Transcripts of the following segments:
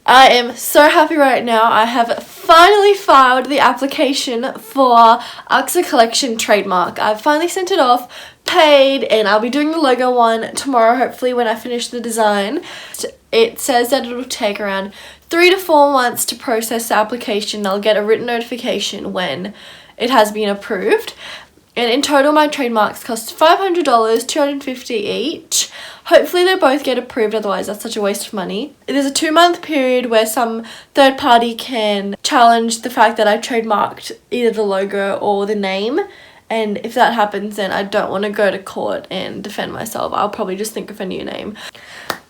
I am so happy right now. I have finally filed the application for AXA Collection trademark. I've finally sent it off, paid, and I'll be doing the logo one tomorrow, hopefully, when I finish the design. It says that it'll take around 3 to 4 months to process the application. I'll get a written notification when it has been approved. And in total, my trademarks cost $500, $250 each. Hopefully they both get approved, otherwise that's such a waste of money. There's a 2-month period where some third party can challenge the fact that I trademarked either the logo or the name. And if that happens, then I don't want to go to court and defend myself. I'll probably just think of a new name.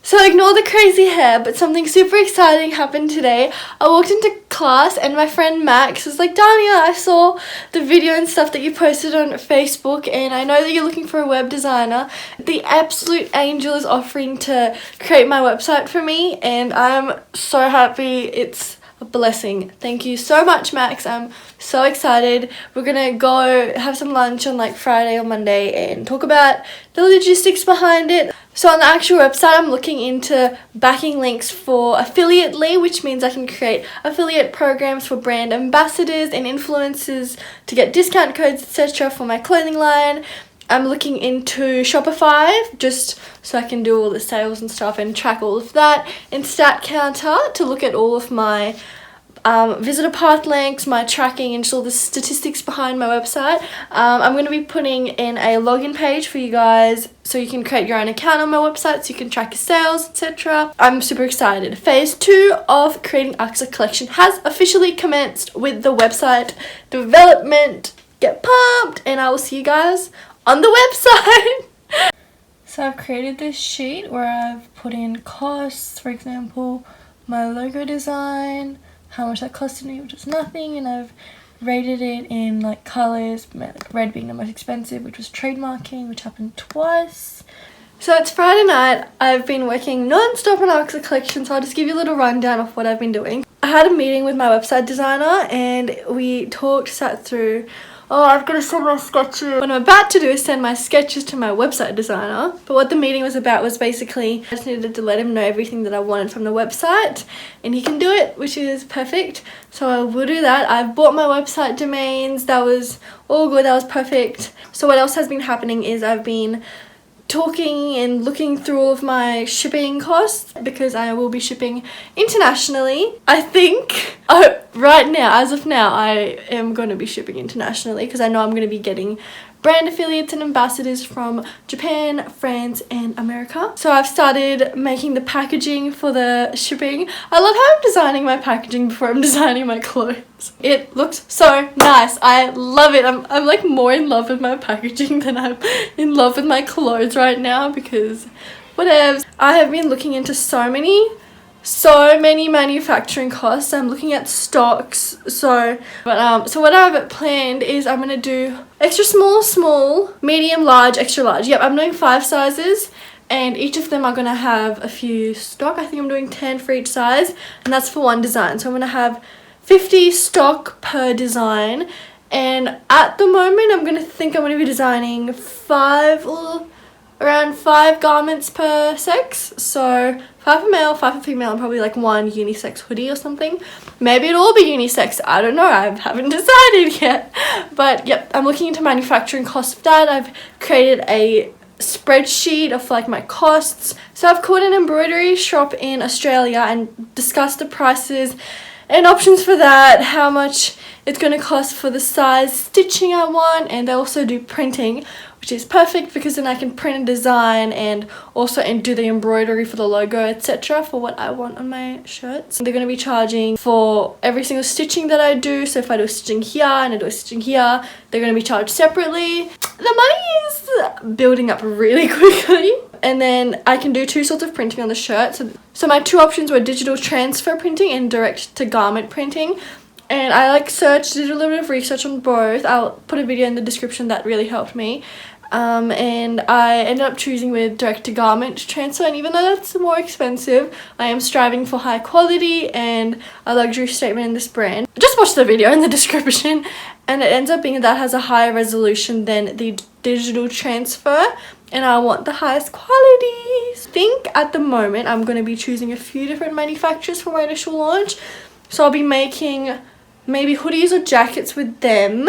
So ignore the crazy hair, but something super exciting happened today. I walked into class and my friend Max was like, Dania, I saw the video and stuff that you posted on Facebook and I know that you're looking for a web designer. The absolute angel is offering to create my website for me and I'm so happy. It's a blessing. Thank you so much, Max. I'm so excited. We're gonna go have some lunch on like Friday or Monday and talk about the logistics behind it. So on the actual website, I'm looking into backing links for Affiliately, which means I can create affiliate programs for brand ambassadors and influencers to get discount codes, etc. for my clothing line. I'm looking into Shopify just so I can do all the sales and stuff and track all of that. And StatCounter to look at all of my visitor path links, my tracking and just all the statistics behind my website. I'm going to be putting in a login page for you guys so you can create your own account on my website so you can track your sales, etc. I'm super excited. Phase 2 of creating AXA Collection has officially commenced with the website development. Get pumped and I will see you guys on the website. So I've created this sheet where I've put in costs, for example, my logo design, how much that costed me, which was nothing, and I've rated it in like colours, red being the most expensive, which was trademarking, which happened twice. So it's Friday night. I've been working non-stop on AXA Collection, so I'll just give you a little rundown of what I've been doing. I had a meeting with my website designer and we sat through, I've got to send my sketches. What I'm about to do is send my sketches to my website designer. But what the meeting was about was basically, I just needed to let him know everything that I wanted from the website. And he can do it, which is perfect. So I will do that. I've bought my website domains. That was all good. That was perfect. So what else has been happening is I've been talking and looking through all of my shipping costs because I will be shipping internationally. I think right now, as of now, I am going to be shipping internationally because I know I'm going to be getting brand affiliates and ambassadors from Japan, France and America. So I've started making the packaging for the shipping. I love how I'm designing my packaging before I'm designing my clothes. It looks so nice. I love it. I'm like more in love with my packaging than I'm in love with my clothes right now because whatever. I have been looking into so many manufacturing costs. I'm looking at stocks. So what I've planned is I'm gonna do extra small, medium, large, extra large. Yep, I'm doing 5 sizes and each of them are gonna have a few stock. I think I'm doing 10 for each size and that's for one design. So I'm gonna have 50 stock per design and at the moment I'm gonna be designing around 5 garments per sex, so 5 for male, 5 for female, and probably like 1 unisex hoodie or something. Maybe it'll all be unisex, I don't know, I haven't decided yet. But yep, I'm looking into manufacturing costs of that. I've created a spreadsheet of like my costs. So I've called an embroidery shop in Australia and discussed the prices and options for that, how much it's going to cost for the size stitching I want, and they also do printing, which is perfect because then I can print a design and do the embroidery for the logo, etc. for what I want on my shirts. They're going to be charging for every single stitching that I do, so if I do a stitching here and I do a stitching here, they're going to be charged separately. The money is building up really quickly. And then I can do 2 sorts of printing on the shirt. So my 2 options were digital transfer printing and direct to garment printing. And I did a little bit of research on both. I'll put a video in the description that really helped me. And I ended up choosing with direct to garment transfer, and even though that's more expensive, I am striving for high quality and a luxury statement in this brand. Just watch the video in the description and it ends up being that has a higher resolution than the digital transfer, and I want the highest quality. I think at the moment I'm going to be choosing a few different manufacturers for my initial launch, so I'll be making maybe hoodies or jackets with them,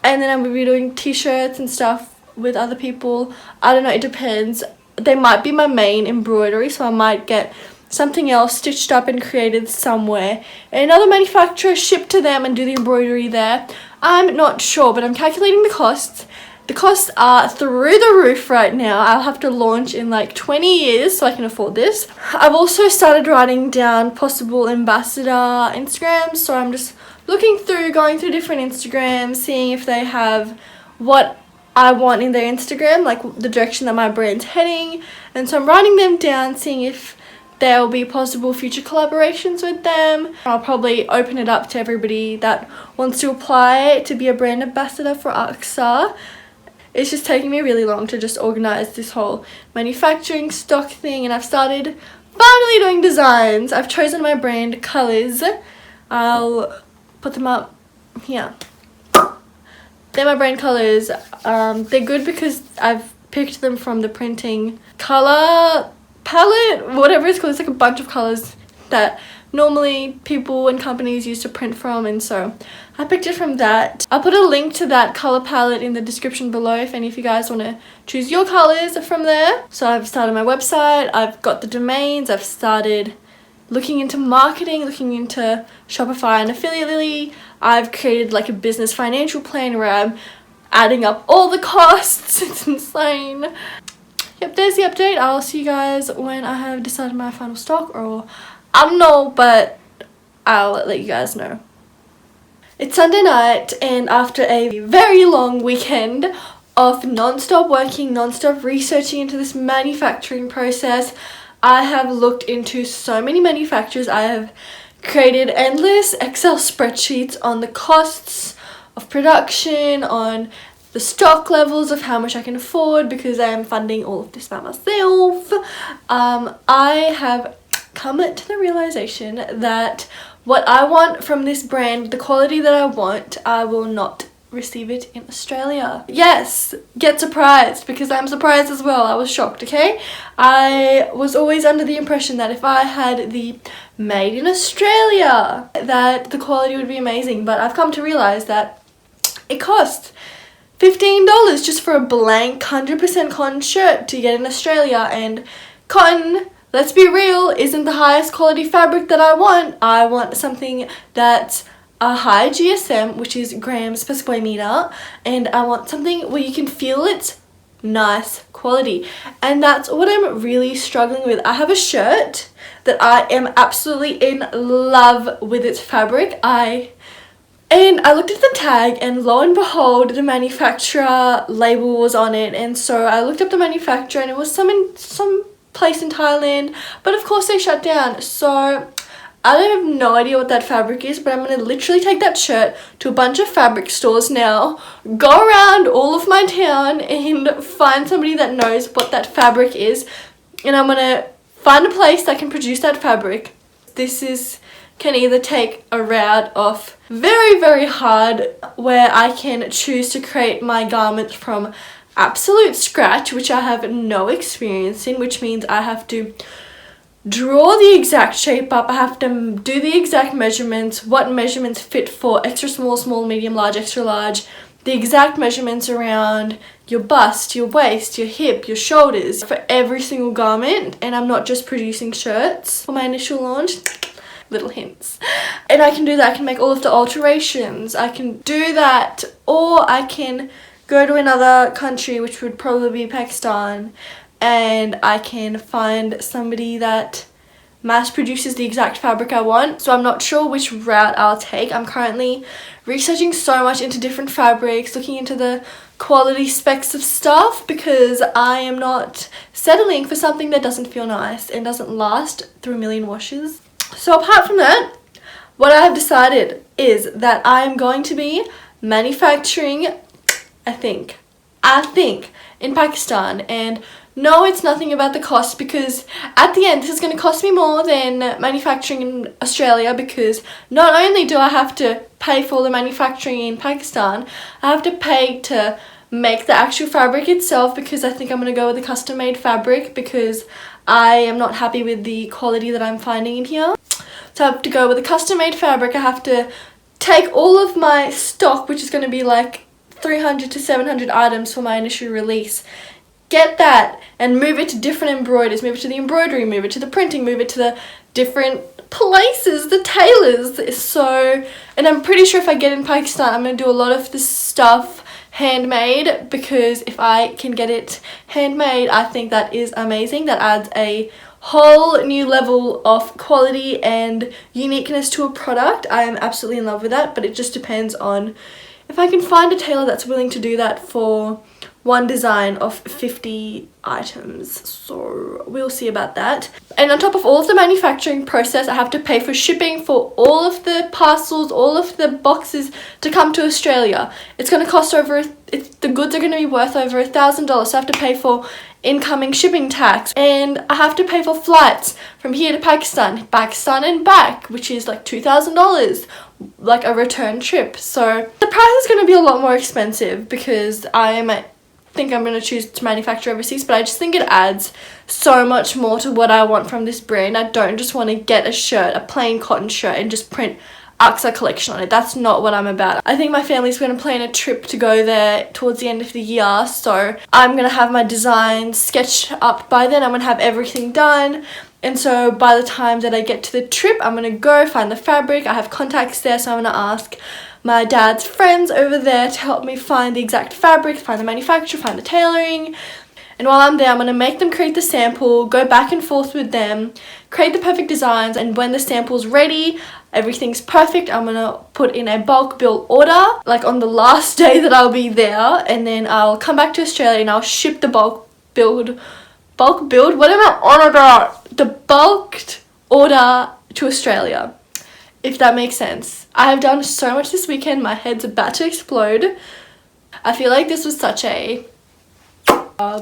and then I'm going to be doing t-shirts and stuff with other people. I don't know, it depends. They might be my main embroidery, so I might get something else stitched up and created somewhere, and another manufacturer, ship to them and do the embroidery there. I'm not sure, but I'm calculating the costs. The costs are through the roof right now. I'll have to launch in like 20 years so I can afford this. I've also started writing down possible ambassador Instagrams, so I'm just looking through, going through different Instagrams, seeing if they have what I want in their Instagram, like the direction that my brand's heading. And so I'm writing them down, seeing if there will be possible future collaborations with them. I'll probably open it up to everybody that wants to apply to be a brand ambassador for AXA. It's just taking me really long to just organize this whole manufacturing stock thing, and I've started finally doing designs. I've chosen my brand colors. I'll put them up here. They're my brand colors. They're good because I've picked them from the printing color palette, whatever it's called. It's like a bunch of colors that normally people and companies used to print from, and so I picked it from that. I'll put a link to that color palette in the description below if any of you guys want to choose your colors from there. So I've started my website, I've got the domains, I've started looking into marketing, looking into Shopify and Affiliately. I've created like a business financial plan where I'm adding up all the costs. It's insane. Yep, there's the update. I'll see you guys when I have decided my final stock, or I don't know, but I'll let you guys know. It's Sunday night, and after a very long weekend of non-stop working, non-stop researching into this manufacturing process, I have looked into so many manufacturers. I have created endless Excel spreadsheets on the costs of production, on the stock levels of how much I can afford, because I am funding all of this by myself. I have come to the realization that what I want from this brand, the quality that I want, I will not receive it in Australia. Yes, get surprised, because I'm surprised as well. I was shocked, okay? I was always under the impression that if I had the made in Australia, that the quality would be amazing, but I've come to realize that it costs $15 just for a blank 100% cotton shirt to get in Australia, and cotton, let's be real, isn't the highest quality fabric that I want. I want something that's a high GSM, which is grams per square meter, and I want something where you can feel it's nice quality, and that's what I'm really struggling with. I have a shirt that I am absolutely in love with its fabric. And I looked at the tag, and lo and behold, the manufacturer label was on it, and so I looked up the manufacturer, and it was some place in Thailand, but of course they shut down. So I have no idea what that fabric is, but I'm going to literally take that shirt to a bunch of fabric stores now, go around all of my town and find somebody that knows what that fabric is, and I'm going to find a place that can produce that fabric. Can either take a route of very, very hard, where I can choose to create my garments from absolute scratch, which I have no experience in, which means I have to draw the exact shape up, I have to do the exact measurements, what measurements fit for extra small, small, medium, large, extra large, the exact measurements around your bust, your waist, your hip, your shoulders for every single garment. And I'm not just producing shirts for my initial launch. Little hints. And I can do that. I can make all of the alterations. I can do that, or I can go to another country, which would probably be Pakistan, and I can find somebody that mass produces the exact fabric I want. So I'm not sure which route I'll take. I'm currently researching so much into different fabrics, looking into the quality specs of stuff, because I am not settling for something that doesn't feel nice and doesn't last through a million washes. So apart from that, what I have decided is that I'm going to be manufacturing, I think, in Pakistan, and no, it's nothing about the cost, because at the end this is going to cost me more than manufacturing in Australia, because not only do I have to pay for the manufacturing in Pakistan, I have to pay to make the actual fabric itself, because I think I'm going to go with a custom made fabric because I am not happy with the quality that I'm finding in here. So I have to go with a custom made fabric. I have to take all of my stock, which is going to be like 300 to 700 items for my initial release, get that and move it to different embroiderers, move it to the embroidery, move it to the printing, move it to the different places, the tailors. So, and I'm pretty sure if I get in Pakistan, I'm going to do a lot of this stuff handmade, because if I can get it handmade, I think that is amazing. That adds a whole new level of quality and uniqueness to a product. I am absolutely in love with that, but it just depends on if I can find a tailor that's willing to do that for one design of 50 items. So we'll see about that. And on top of all of the manufacturing process, I have to pay for shipping for all of the parcels, all of the boxes to come to Australia. It's going to cost over, the goods are going to be worth over $1,000, so I have to pay for incoming shipping tax, and I have to pay for flights from here to Pakistan and back, which is like $2,000, like a return trip. So the price is going to be a lot more expensive, because I think I'm going to choose to manufacture overseas, but I just think it adds so much more to what I want from this brand. I don't just want to get a shirt, a plain cotton shirt, and just print AXA collection on it. That's not what I'm about. I think my family's going to plan a trip to go there towards the end of the year, so I'm going to have my designs sketched up by then. I'm going to have everything done, and so by the time that I get to the trip, I'm going to go find the fabric. I have contacts there, so I'm going to ask my dad's friends over there to help me find the exact fabric, find the manufacturer, find the tailoring. And while I'm there, I'm going to make them create the sample, go back and forth with them, create the perfect designs, and when the sample's ready, everything's perfect, I'm going to put in a bulk build order, like on the last day that I'll be there, and then I'll come back to Australia and I'll ship the bulk build, what am I on about? The bulked order to Australia, if that makes sense. I have done so much this weekend, my head's about to explode. I feel like this was such a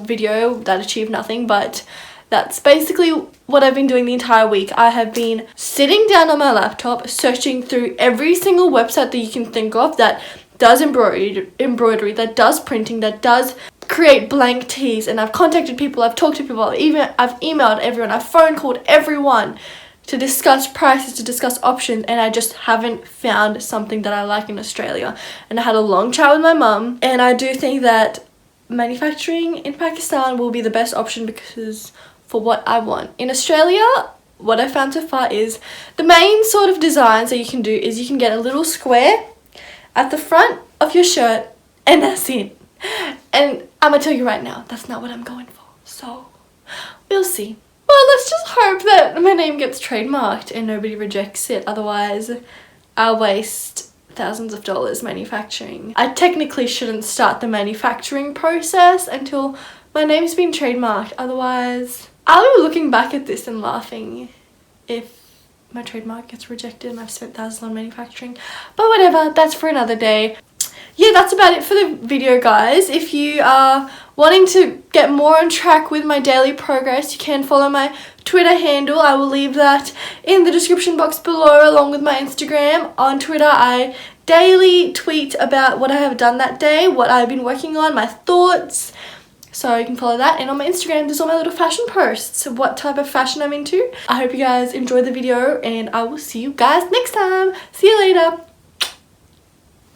video that achieved nothing, but that's basically what I've been doing the entire week. I have been sitting down on my laptop, searching through every single website that you can think of that does embroidery, that does printing, that does create blank tees, and I've contacted people, I've talked to people, I've emailed everyone, I've phone called everyone to discuss prices, to discuss options, and I just haven't found something that I like in Australia. And I had a long chat with my mum, and I do think that manufacturing in Pakistan will be the best option, because for what I want. In Australia, what I found so far is the main sort of designs that you can do is you can get a little square at the front of your shirt, and that's it. And I'm gonna tell you right now, that's not what I'm going for. So we'll see. Well, let's just hope that my name gets trademarked and nobody rejects it. Otherwise, I'll waste thousands of dollars manufacturing. I technically shouldn't start the manufacturing process until my name's been trademarked. Otherwise, I'll be looking back at this and laughing if my trademark gets rejected and I've spent thousands on manufacturing. But whatever, that's for another day. Yeah, that's about it for the video, guys. If you are wanting to get more on track with my daily progress, you can follow my Twitter handle. I will leave that in the description box below, along with my Instagram. On Twitter, I daily tweet about what I have done that day, what I've been working on, my thoughts. So you can follow that. And on my Instagram, there's all my little fashion posts, what type of fashion I'm into. I hope you guys enjoyed the video, and I will see you guys next time. See you later.